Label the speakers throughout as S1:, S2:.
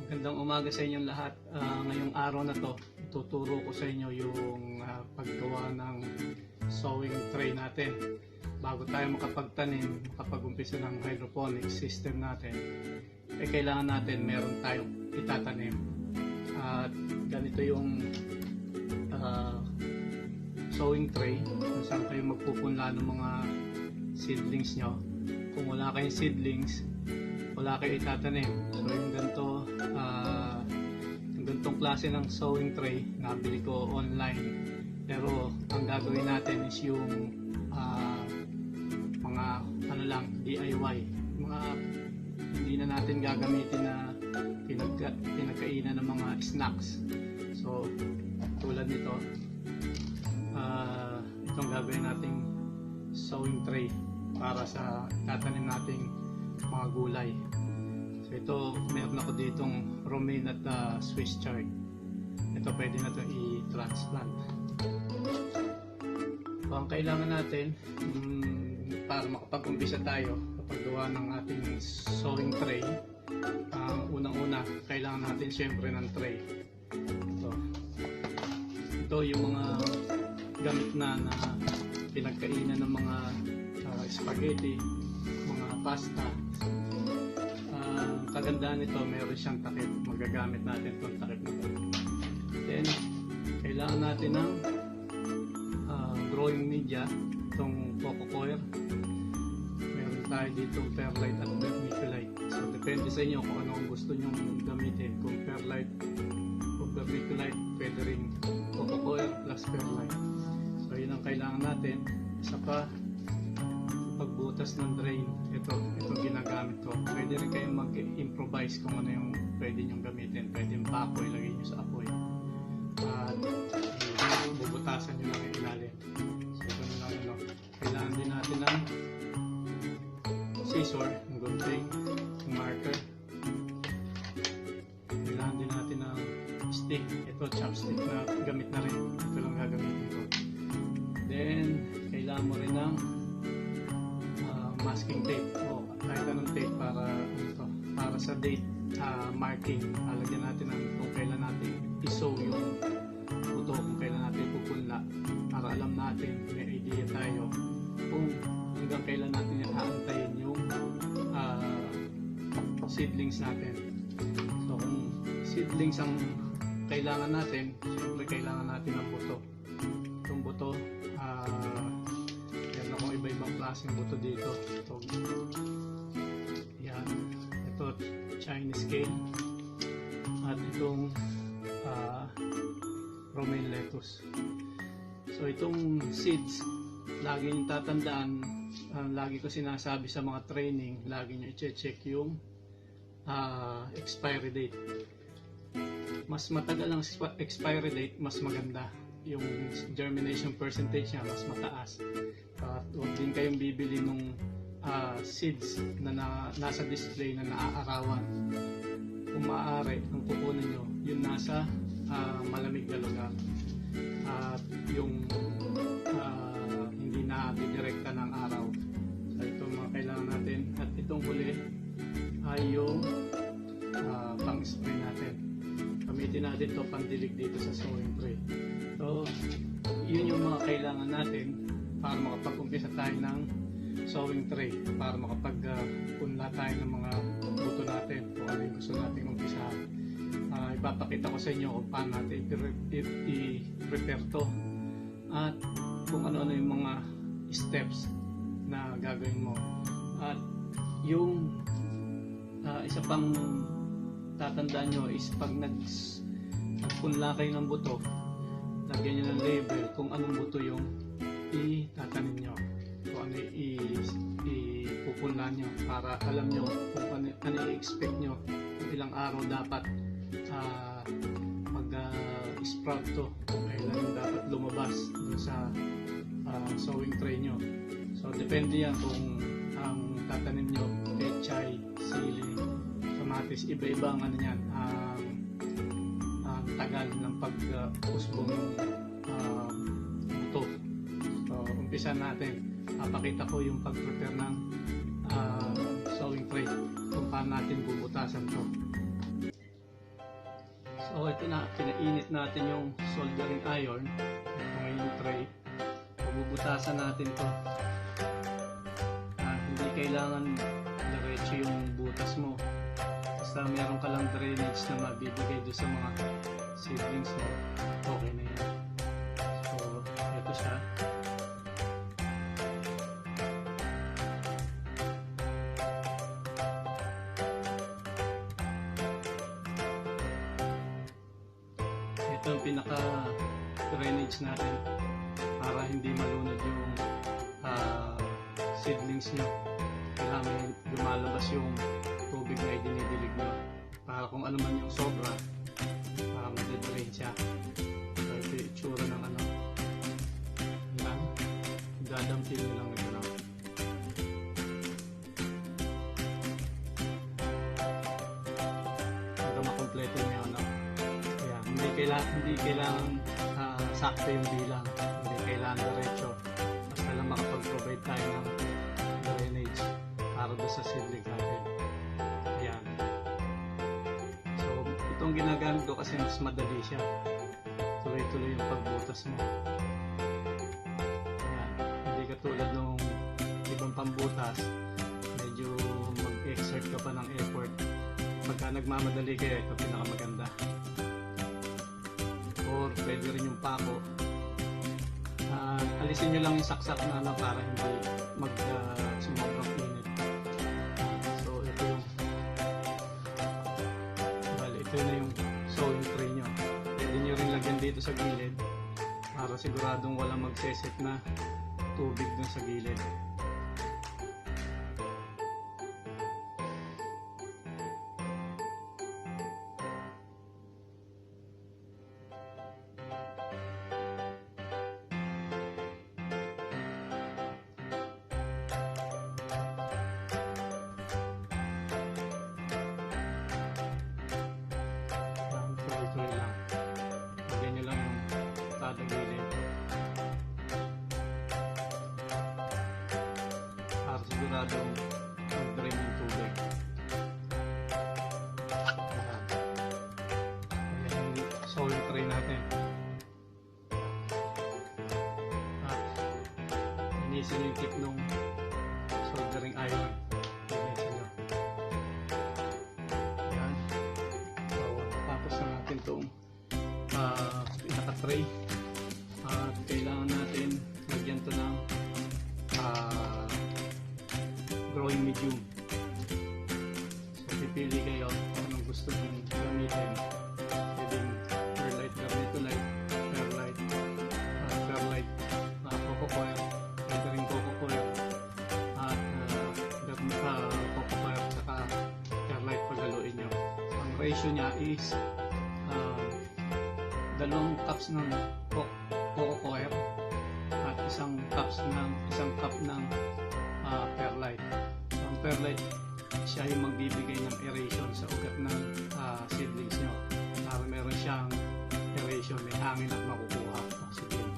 S1: Magandang umaga sa inyong lahat. Ngayong araw na to, ituturo ko sa inyo yung paggawa ng sowing tray natin. Bago tayo makapagtanim, makapag-umpisa ng hydroponics system natin, kailangan natin meron tayong itatanim. At ganito yung sowing tray kung saan kayo magpupunla ng mga seedlings nyo. Kung wala kayong seedlings, wala kayo itatanim. So yung ganitong klase ng sowing tray nabili ko online, pero ang gagawin natin is yung mga DIY, mga hindi na natin gagamitin na pinagkainan ng mga snacks. So tulad nito, itong gagawin nating sowing tray para sa tatanim nating mga gulay. So ito, meron ako ditong romaine at Swiss chard. Ito pwede na ito i-transplant. So ang kailangan natin para makapag-umpisa tayo kapag gawa ng ating sowing tray, unang-una kailangan natin syempre ng tray. Ito yung mga gamit na pinagkainan ng mga spaghetti, mga pasta. Kagandahan nito, meron siyang takip. Magagamit natin itong takip na ito. Then kailangan natin ng growing media, itong coco coir. Meron tayo dito perlite at vermiculite. So depende sa inyo kung ano ang gusto nyo gamitin. Kung perlite o vermiculite, pwede rin coco coir plus perlite. So yun ang kailangan natin. Isa pa, pagbutas ng drain, ito ginagamit ko. Pwede rin kayong mag-improvise kung ano yung pwede nyong gamitin. Pwede yung bakoy, lagay nyo sa apoy. At bubutasan nyo lang yung ilalim. So ito na lang. Kailangan din natin ng scissor, ng gunting, ng marker. Kailangan din natin ng stick. Ito, chopstick na gamit na rin. Ito lang gagamitin ko. Then kailangan mo rin ng masking tape o kahit anong tape para sa date marking. Lalagyan natin kung kailan natin i-sow yung buto, kung kailan natin pupunla, para alam natin, may idea tayo kung hanggang kailan natin aantayin yung seedlings natin. So kung seedlings ang kailangan natin, siyempre kailangan natin ng buto. Itong buto, iba-ibang klaseng buto dito. Ito Chinese kale at itong romaine lettuce. So itong seeds, lagi nyo tatandaan, lagi ko sinasabi sa mga training, lagi nyo i-check yung expiry date. Mas matagal ang expiry date, mas maganda. Yung germination percentage niya mas mataas. Huwag din kayong bibili ng seeds na nasa display na naaarawan. Kung maaari, ang kukunin nyo yung nasa malamig na lugar at yung hindi na didirekta ng araw. So ito mga kailangan natin. At itong huli ay yung pang-spray natin. Gamitin natin ito pandilig dito sa sowing tray. So yun yung mga kailangan natin para makapag-umpisa tayo ng sowing tray, para makapag-punla tayo ng mga buto natin kung ano yung gusto natin umpisahan. Ipapakita ko sa inyo kung paano natin i-prepare to at kung ano-ano yung mga steps na gagawin mo. At yung isa pang tatandaan nyo is pag nagpunla kayo ng buto, lagyan nyo ng label kung anong buto yung itatanim nyo, kung ano ipupunla nyo, para alam nyo kung ano i-expect nyo, kung ilang araw dapat mag-sprout to, kung kailan dapat lumabas dun sa sowing tray nyo. So depende yan kung ang tatanim nyo pechay, sili, kamatis, iba-iba ang ano yan, ang tagal ng pag-usbong buto. So umpisa natin. Papakita ko yung pag-prepare ng sowing tray, kung paano natin bubutasan to. So ito na, pinainit natin yung soldering iron. Ito ngayon yung tray. Bubutasan natin to. Hindi kailangan diretso yung butas mo. Basta meron ka lang drainage na mabibigay doon sa mga seedlings mo. Okay na yan. So ito siya. Ito ang pinaka drainage natin para hindi malunod yung seedlings nyo. Kailangan lumalabas yung tubig na idinidilig nyo para kung ano man yung sobra madidrain siya. So ito yung itsura ng ano yan, dadampin nyo lang ito lang. Para makompleto nyo ano. Hindi kailangan sakto yung bilang, hindi kailangan diretso, basta lang makapag-provide tayo ng drainage para doon sa seedling natin. Ayan. So itong ginagamit ko kasi mas madali siya, tuloy-tuloy yung pagbutas mo. Ayan. Hindi katulad nung ibang pambutas, medyo mag-exert ka pa ng effort. Pagka nagmamadali kayo, ito pinakamaganda. Or pwede rin yung pako. Alisin nyo lang yung saksak na ano para hindi sumobrang init. So ito yung ito na yung sowing tray nyo. Pwede nyo rin lagyan dito sa gilid para siguradong walang magseset na tubig dun sa gilid. Tuloy lang. Lagyan nyo lang yung kada gilid para siguradong mag-drain yung tubig. Ayan yung sowing tray natin. Inisin yung tip ng soldering iron. Inisin nyo. Itong pinaka-tray at kailangan natin lagyan to ng growing medium. So pipili kayo kung anong gusto mong gamitin. Pwedeng perlite, vermiculite, perlite, coco coir, pwede rin coco coir at coco coir saka perlite paghaluin nyo. So, ang ratio nya is 2 cups ng coco coir at isang cup ng perlite. So, ang perlite siya yung magbibigay ng aeration sa ugat ng seedlings nyo para meron siyang aeration, may hangin at makukuha oxygen.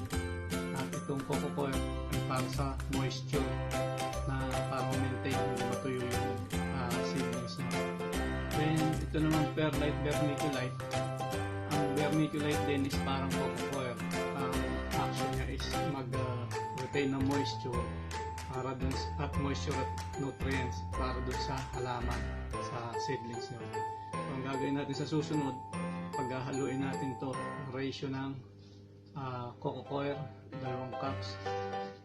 S1: At itong coco coir ay para sa moisture na para maintain hindi matuyo yung seedlings nyo. Then ito naman perlite, vermiculite. Vermiculite din is parang coco coir. Ang action niya is mag-retain ng moisture para dun at moisture at nutrients para dun sa halaman, sa seedlings nyo. So, ang gagawin natin sa susunod, paghahaluin natin to, ratio ng coco coir, 2 cups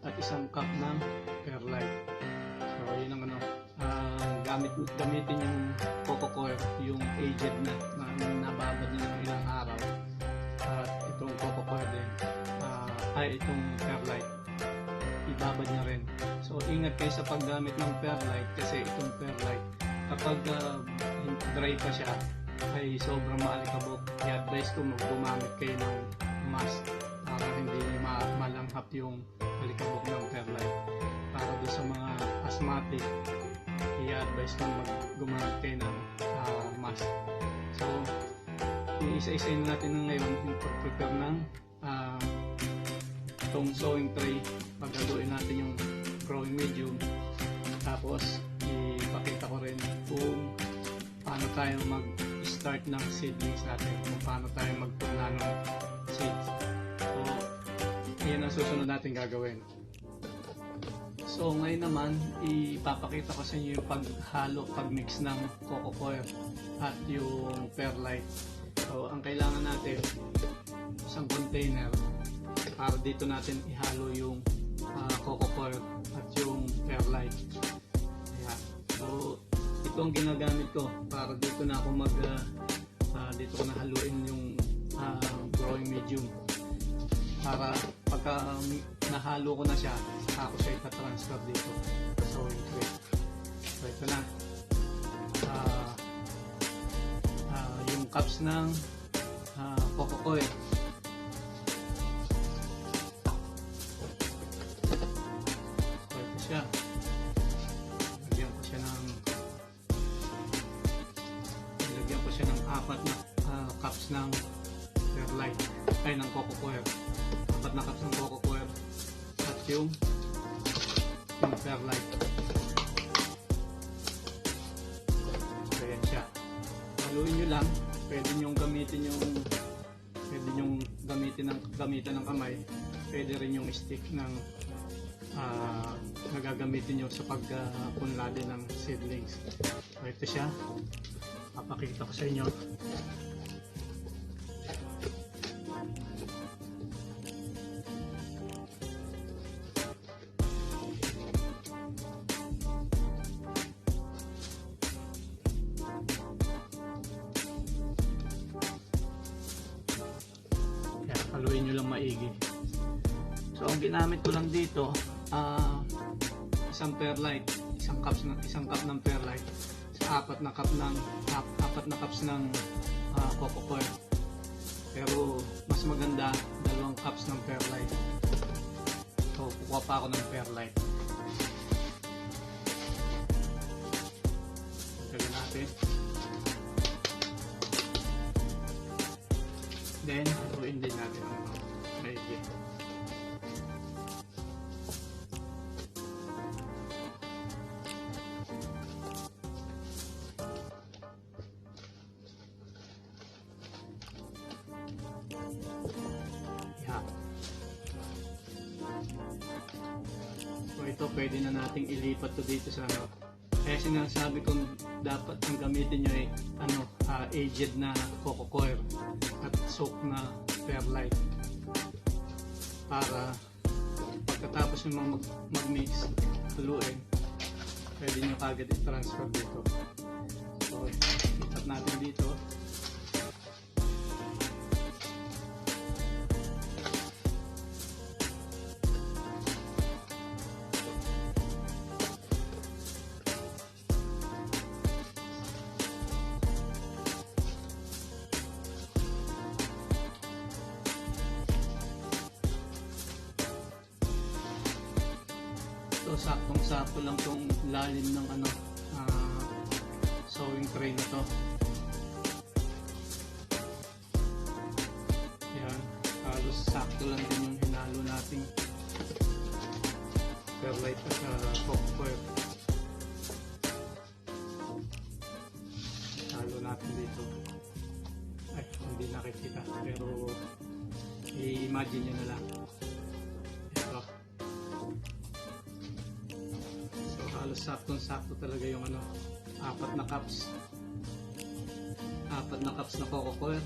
S1: at 1 cup ng perlite. So yun ang ano, gamitin yung coco coir, yung aged na nababad na ng ilang araw, at itong coco coir din itong perlite ibabad niya rin. So ingat kayo sa paggamit ng perlite kasi itong perlite kapag dry pa siya ay sobrang maalikabok. I-advise ko gumamit kayo ng mask para hindi malanghap yung alikabok ng perlite. Para doon sa mga asthmatic, i-advise ko gumamit kayo ng mask. So iisa-isayin natin ngayon yung pag-prepare ng itong sowing tray. Paghaluin natin yung growing medium, tapos ipakita ko rin kung paano tayo mag-start pag-start ng seedlings natin, kung paano tayo magpuna ng seeds. So, yan ang susunod natin gagawin. So, ngayon naman, ipapakita ko sa inyo yung paghalo, pagmix ng coco coir at yung perlite. So, ang kailangan natin, isang container para dito natin ihalo yung coco coir at yung perlite. Ayan. So, ito ang ginagamit ko para dito na ako dito ko na haluin yung growing medium. Para pagka nahalo ko na siya, saka ko siya ita-transfer dito sa sowing tray. So, ito na. Yung cups ng coco coir. So, ito siya. Lagyan ko siya ng 4 na cups ng perlite, ay ng coco coir. 4 na cups ng coco coir at yung perlite. So, yan siya. Haluin nyo lang. Pwede nyong gamitin ng kamay. Pwede rin yung stick ng nagagamitin nyo sa pagpunlade ng seedlings. So, ito siya. Papakita ko sa inyo. Haluin nyo lang maigi. So, ang ginamit ko lang dito, isang perlite, isang cup ng perlite, sa 4 na cups ng coco coir. Pero mas maganda 2 cups ng perlite. So, kukuha pa ako ng perlite. Gagawin natin. Then, haluin din natin ang maigi. Yan. So, ito pwede na nating ilipat to dito sa ano. Kaya sinasabi kong dapat ang gamitin nyo ay aged na coco coir at soak na perlite para pagkatapos nyo mag-mix, haluin, pwede nyo kagad i-transfer dito. So, itat natin dito. So, saktong-sakto lang tong lalim ng sowing tray na to. Yan, halos sakto lang din yung hinalo nating perlite at coco coir. Halo natin dito. Ay, hindi nakikita, pero i-imagine nyo na lang. Halos saktong-sakto talaga yung 4 na cups na coco coir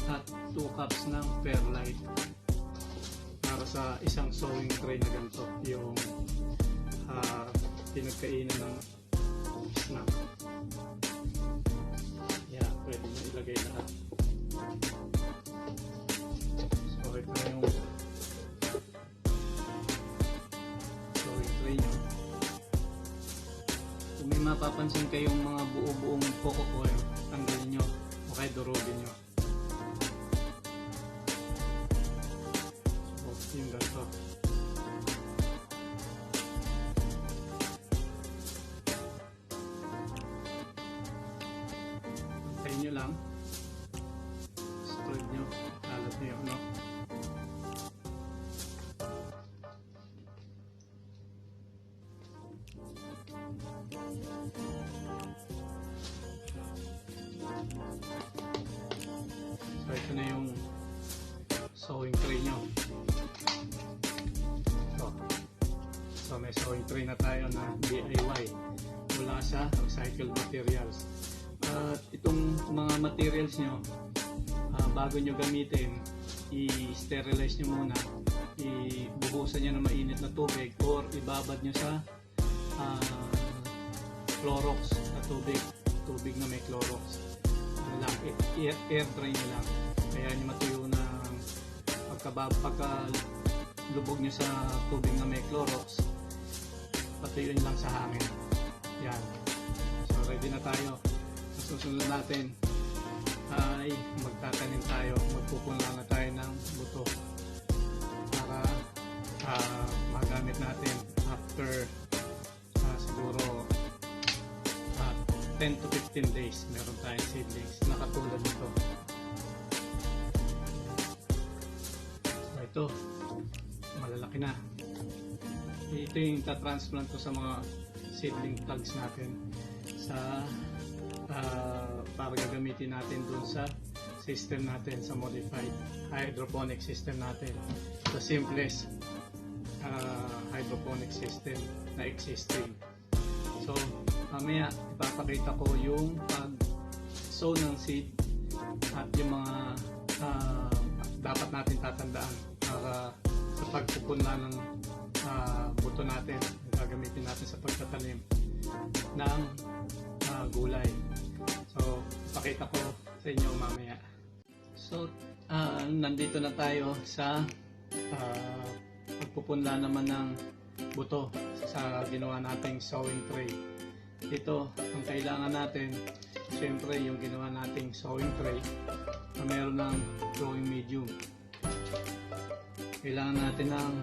S1: at 2 cups ng perlite para sa isang sowing tray na ganito, yung pinagkainan ng snack. Yeah, pwede nyo ilagay lahat. So, ito na yung nyo. Kung may mapapansin kayong mga buo-buong coco coir, tanggalin nyo o kaya durugin nyo. So, yung ganito. Antayin nyo lang. Spread nyo. Kalat nyo yung So ito na yung sowing tray nyo. So may sowing tray na tayo na DIY mula sa recycled materials. At itong mga materials nyo, bago nyo gamitin, i-sterilize nyo muna, ibuhusan nyo ng mainit na tubig or ibabad nyo sa Clorox na tubig na may Clorox. Ano lang, air dry nyo lang. Kaya nyo matuyo na pagka lubog nyo sa tubig na may Clorox, patuyuin lang sa hangin. Yan. So ready na tayo. Susunod natin ay magtatanim tayo, magpupunla na tayo ng buto para magamit natin after siguro 10 to 15 days meron tayong seedlings na katulad nito. So ito, malalaki na. Ito yung tatransplant ko sa mga seedling plugs natin sa para gagamitin natin dun sa system natin, sa modified hydroponic system natin, the simplest hydroponic system na existing. So mamaya ipapakita ko yung pag-sow ng seed at yung mga dapat natin tatandaan para sa pagpupunla ng buto natin na gagamitin natin sa pagtatanim ng gulay. So ipakita ko sa inyo mamaya. So nandito na tayo sa pagpupunla naman ng buto sa ginawa nating sowing tray. Ito ang kailangan natin, siyempre yung ginawa nating sowing tray na meron ng growing medium. Kailangan natin ng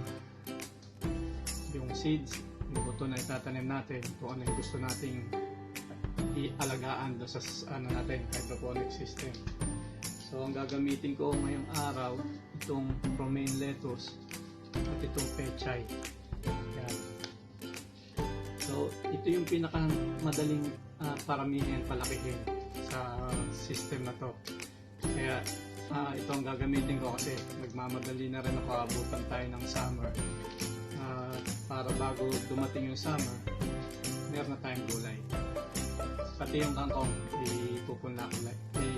S1: yung seeds, yung buto na itatanim natin, kung ano yung gusto nating ialagaan doon sa natin, hydroponic system. So ang gagamitin ko ngayong araw, itong romaine lettuce at itong pechay. Yan. So ito yung pinakamadaling paramihin, palakihin sa system na to. Kaya ito ang gagamitin ko kasi nagmamadali na rin ako, abutan tayo ng summer. Para bago dumating yung summer, meron na tayong gulay. Pati yung kangkong,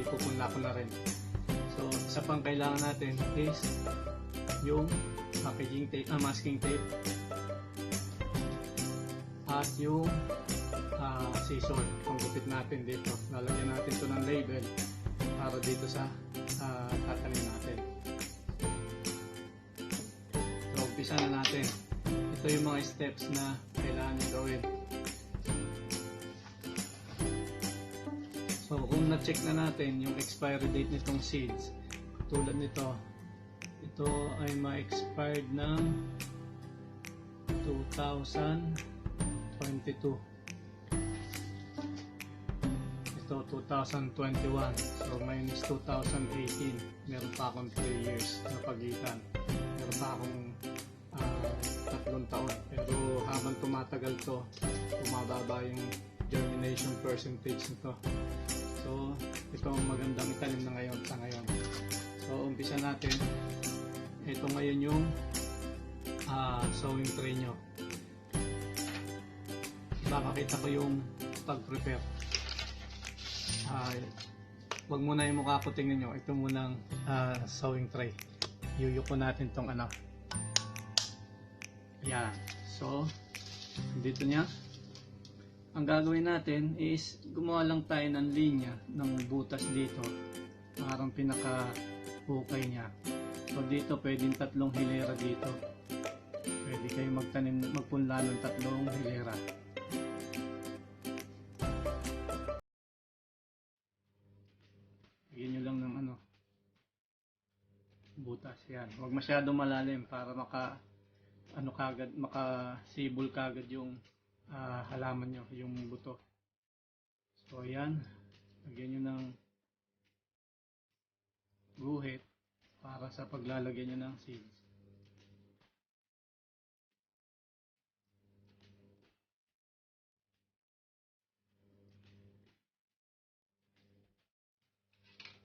S1: ipupunla ko na rin. So, isa pang kailangan natin is yung packaging tape, masking tape at yung scissor, panggupit natin dito. Lalagyan natin ito ng label para dito sa tatanim natin. So, umpisa na natin. Ito yung mga steps na kailangan gawin. So kung na-check na natin yung expiry date nitong seeds, tulad nito, ito ay ma-expired ng 2022. Ito 2021. So minus 2018. Meron pa akong 3 years na pagitan. Meron pa akong 3 taon. Pero habang tumatagal to, bumababa yung germination percentage nito. So ito ang magandang itanim na ngayon sa ngayon. So umpisa natin. Ito ngayon yung sowing tray nyo. Ipapakita ko yung pag-prepare. Wag muna yung mukha ko, tingnan nyo. Ito munang sowing tray. Yuyuko natin tong ano. Yan. So dito niya. Ang gagawin natin is gumawa lang tayo ng linya ng butas dito, parang pinaka-hukay niya. So dito pwedeng 3 hilera dito. Pwede kayo magpunla ng 3 hilera. Lagyan nyo lang ng butas yan. Huwag masyado malalim para makasibol kagad yung halaman nyo, yung buto. So ayan, lagyan nyo ng guhit para sa paglalagyan nyo ng seeds.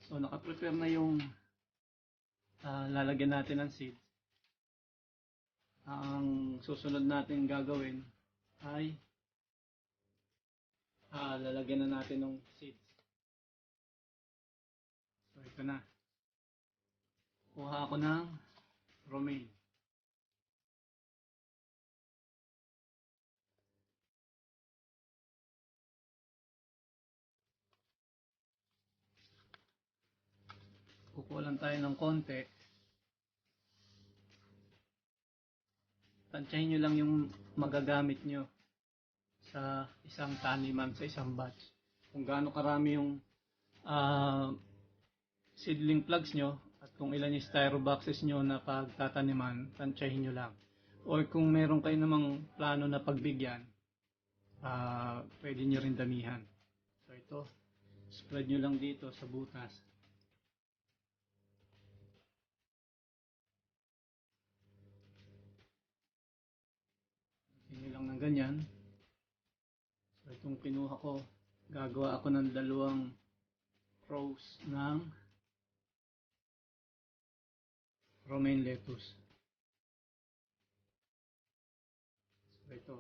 S1: So naka-prepare na yung lalagyan natin ng seeds. Ang susunod natin gagawin ay lalagyan na natin ng seeds. So ito na. Kuha ako ng romaine. Kukuha lang tayo ng konti. Tansyahin nyo lang yung magagamit nyo sa isang taniman, sa isang batch. Kung gaano karami yung seedling plugs nyo at kung ilan yung styro boxes nyo na pagtataniman, tansyahin nyo lang. Or kung meron kayo namang plano na pagbigyan, pwede nyo rin damihan. So ito, spread nyo lang dito sa butas. Hindi lang ng ganyan. So itong kinuha ko, gagawa ako ng 2 rows ng romaine lettuce. So ito.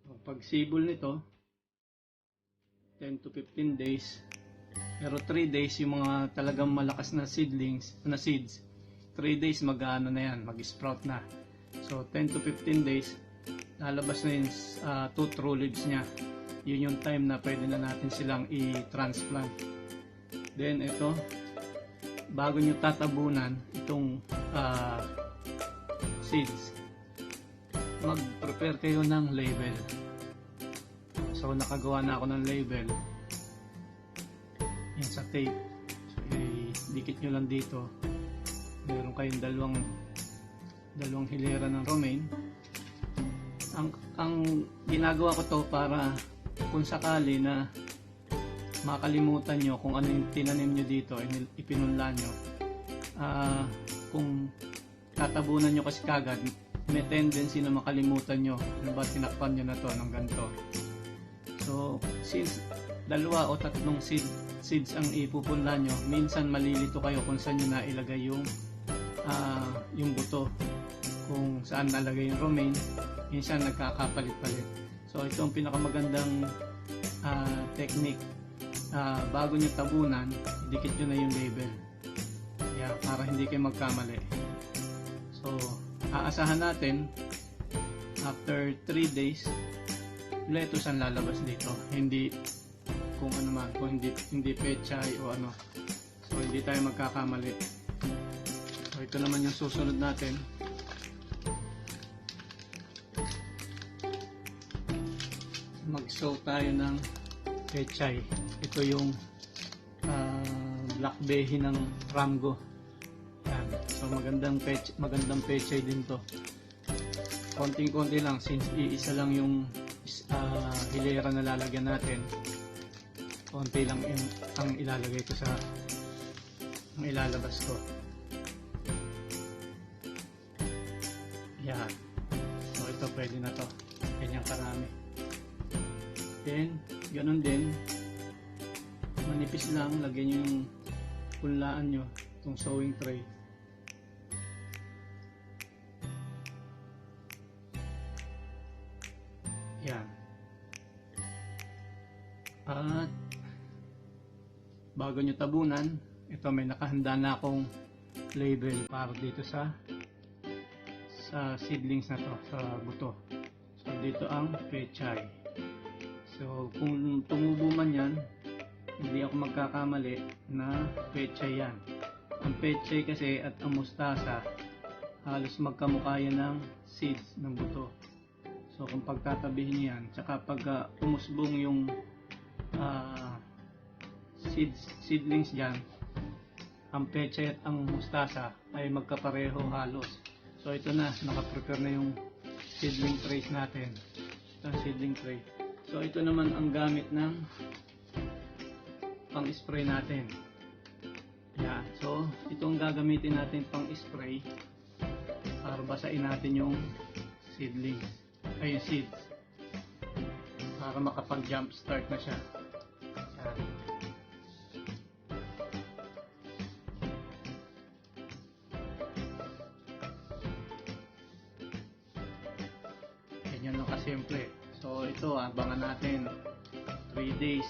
S1: So, pag sibol nito, 10 to 15 days. Pero 3 days yung mga talagang malakas na seeds, 3 days mag-ano na yan, mag-sprout na. So 10 to 15 days, lalabas na yung 2 true leaves niya. Yun yung time na pwede na natin silang i-transplant. Then ito, bago nyo tatabunan itong seeds, mag-prepare kayo ng label. So nakagawa na ako ng label. Yan sa tape. So dikit nyo lang dito. Meron kayong dalawang hilera ng romaine. Ang ginagawa ko to para kung sakali na makalimutan nyo kung ano yung tinanim nyo dito, ipinunla nyo. Kung tatabunan nyo kasi kagad, may tendency na makalimutan nyo. Ano ba, tinakpan nyo na to ng ganito. So, since 2 o 3 seeds ang ipupunla nyo, minsan malilito kayo kung saan nyo na ilagay yung buto, kung saan nalagay yung romaine. Minsan nagkakapalit-palit. So ito ang pinakamagandang technique. Bago nyo tabunan, idikit nyo na yung label. Yeah, para hindi kayo magkamali. So aasahan natin after 3 days lettuce ang lalabas dito, hindi kung ano man, kung hindi pechay o ano. So hindi tayo magkakamali. So ito naman yung susunod natin. Mag-sow tayo ng pechay. Ito yung black behi ng Ramgo. Yan. So magandang pechay din to. Konting-konti lang since iisa lang yung hilera na lalagyan natin. Konti lang ang ilalagay ko sa ang ilalabas ko. Yan. So ito pwede na to. Ganyang karami. Then, ganun din. Manipis lang. Lagyan nyo yung punlaan nyo. Itong sewing tray. Yan. At bago nyo tabunan, ito may nakahanda na akong label para dito sa seedlings na to, sa buto. So dito ang pechay. So kung tumubo man yan, hindi ako magkakamali na pechay yan. Ang pechay kasi at ang mustasa, halos magkamukha yan ng seeds ng buto. So kung pagtatabihin yan, tsaka pag umusbong yung seedlings dyan, ang pechay at ang mustasa ay magkapareho halos. So ito na, nakaprepare na yung seedling trays natin. Ito ang seedling tray. So ito naman ang gamit ng pang-spray natin. Yan. So itong gagamitin natin pang-spray para basain natin yung seedlings, ay yung seeds. para makapag-jump start na siya. Yan. Ganyan lang kasimple. So ito, abangan natin 3 days.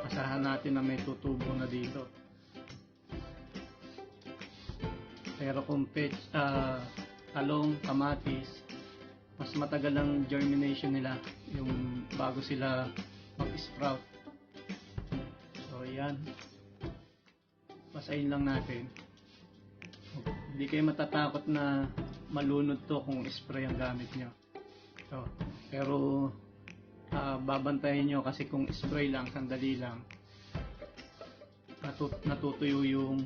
S1: Asahan natin na may tutubo na dito. Pero kung talong, kamatis, mas matagal ang germination nila yung bago sila mag-sprout. So yan, basahin lang natin. Hindi kayo matatakot na malunod to kung spray ang gamit nyo. So, pero babantayan nyo kasi kung spray lang, sandali lang, natutuyo yung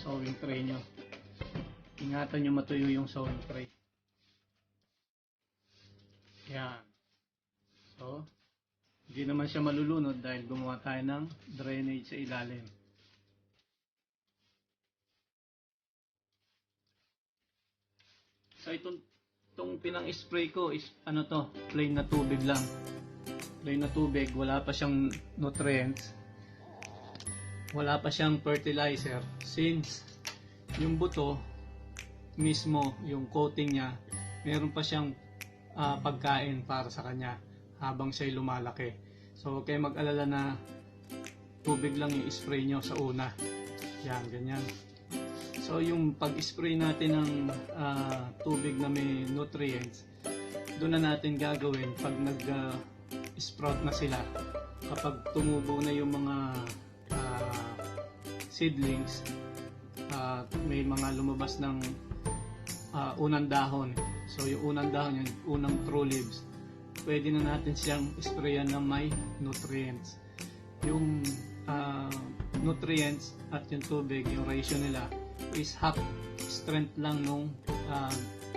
S1: sowing tray nyo. Ingatan nyo matuyo yung sowing tray. Yan. So, hindi naman siya malulunod dahil gumawa tayo ng drainage sa ilalim. So, itong pinang-spray ko is ano to, plain na tubig lang. Plain na tubig, wala pa siyang nutrients. Wala pa siyang fertilizer. Since yung buto mismo, yung coating niya, meron pa siyang pagkain para sa kanya habang siya'y lumalaki. So, huwag kayo mag-alala na tubig lang yung spray nyo sa una. Yan, ganyan. So, yung pag-spray natin ng tubig na may nutrients, doon na natin gagawin pag nag-sprout na sila. Kapag tumubo na yung mga seedlings, may mga lumabas ng unang dahon. So yung unang dahon, yung unang true leaves, pwede na natin siyang sprayan na may nutrients. Yung nutrients at yung tubig, yung ratio nila is half strength lang nung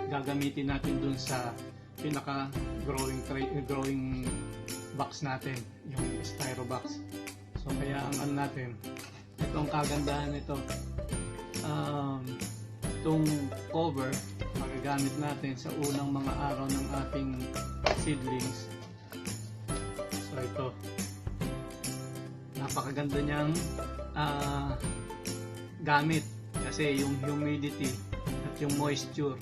S1: gagamitin natin dun sa pinaka growing box natin, yung styro box. So kaya ang ano natin, ito ang kagandahan nito. Itong cover magagamit natin sa unang mga araw ng ating seedlings. So ito, napakaganda niyang gamit kasi yung humidity at yung moisture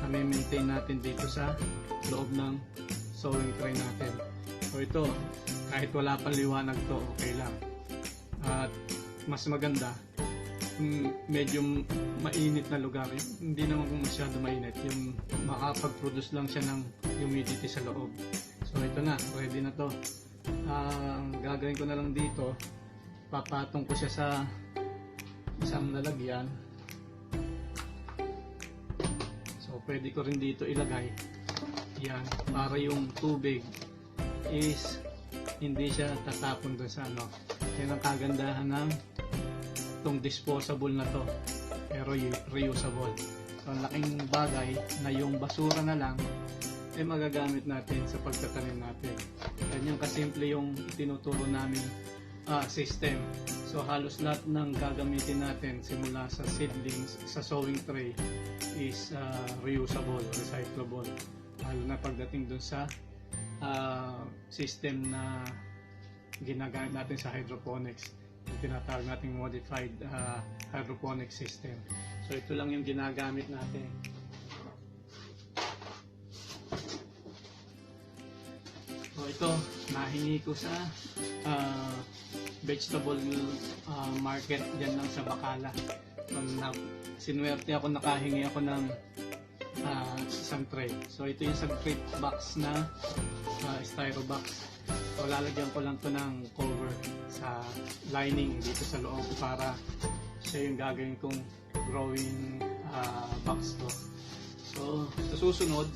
S1: na may maintain natin dito sa loob ng sowing tray natin. So ito, kahit wala pang liwanag to, okay lang. At mas maganda medyo mainit na lugar, hindi naman kung masyado mainit, yung makapag-produce lang siya ng humidity sa loob. So ito na, ready na to. Ang gagawin ko na lang dito, papatong ko siya sa isang lalagyan. So pwede ko rin dito ilagay yan, para yung tubig is hindi siya tatapon doon sa ano. Yan ang kagandahan ng itong disposable na to, pero reusable. So ang laking bagay na yung basura na lang ay magagamit natin sa pagtatanim natin. Ganyan kasimple yung tinuturo namin system. So halos lahat ng gagamitin natin simula sa seedlings, sa sowing tray is reusable, recyclable. Lalo na pagdating dun sa system na ginagamit natin sa hydroponics, yung tinatawag nating modified hydroponic system. So ito lang yung ginagamit natin. So ito, nahingi ko sa vegetable market dyan lang sa Bacala. Sinuwerte ako, nakahingi ako ng isang tray. So ito yung isang crate box na styro box. So lalagyan ko lang to ng cover sa lining dito sa loob para siya yung gagawin kong growing box ko. So sa susunod,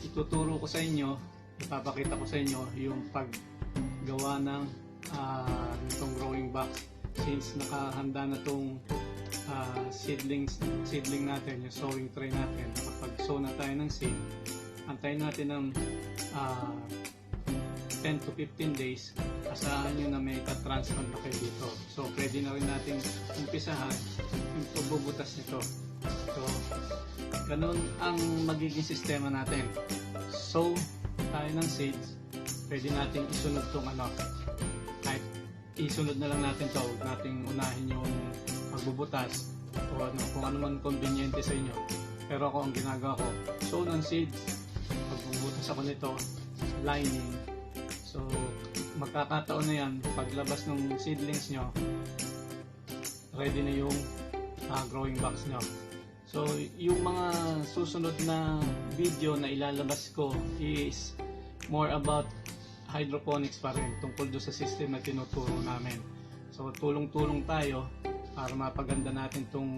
S1: ituturo ko sa inyo, ipapakita ko sa inyo yung paggawa ng itong growing box. Since nakahanda na tong seedling natin, yung sowing tray natin, kapag sow na tayo ng seed, antayin natin ng 10 to 15 days, asahan nyo na may ka-transplant na kayo dito. So pwede na rin natin umpisahan yung pagbubutas nito. So ganun ang magiging sistema natin. Sow, tayo ng seeds, pwede natin isunod tong kahit isunod na lang natin to, huwag nating unahin yung magbubutas o kung ano man conveniente sa inyo. Pero ako, ang ginagawa ko, sow ng seeds, magbubutas ako nito, lining. So magkakataon na yan, paglabas ng seedlings nyo, ready na yung growing box nyo. So yung mga susunod na video na ilalabas ko is more about hydroponics pa rin, tungkol doon sa system na tinuturo namin. So tulong-tulong tayo para mapaganda natin tong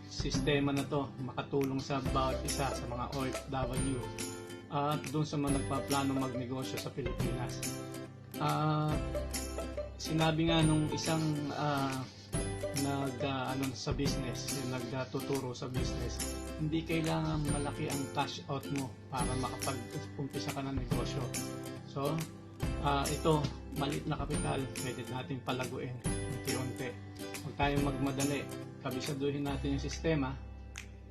S1: sistema na to, makatulong sa bawat isa sa mga OFW at doon sa mga nagpaplano magnegosyo sa Pilipinas. Sinabi nga nung isang sa business, yung nagtuturo sa business, hindi kailangan malaki ang cash out mo para makapag-umpisa ka ng negosyo. So ito, maliit na kapital, pwede natin palaguin unti-unti. Huwag tayong magmadali, kabisaduhin natin yung sistema.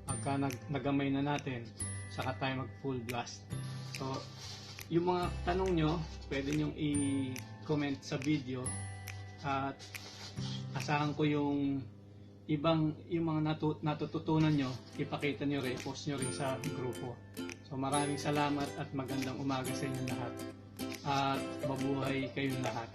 S1: Pagka nagamay na natin, saka tayo mag full blast. So yung mga tanong nyo, pwede nyong i-comment sa video at asahan ko yung mga natututunan nyo, ipakita nyo rin, post nyo rin sa grupo. So maraming salamat at magandang umaga sa inyo lahat at mabuhay kayong lahat.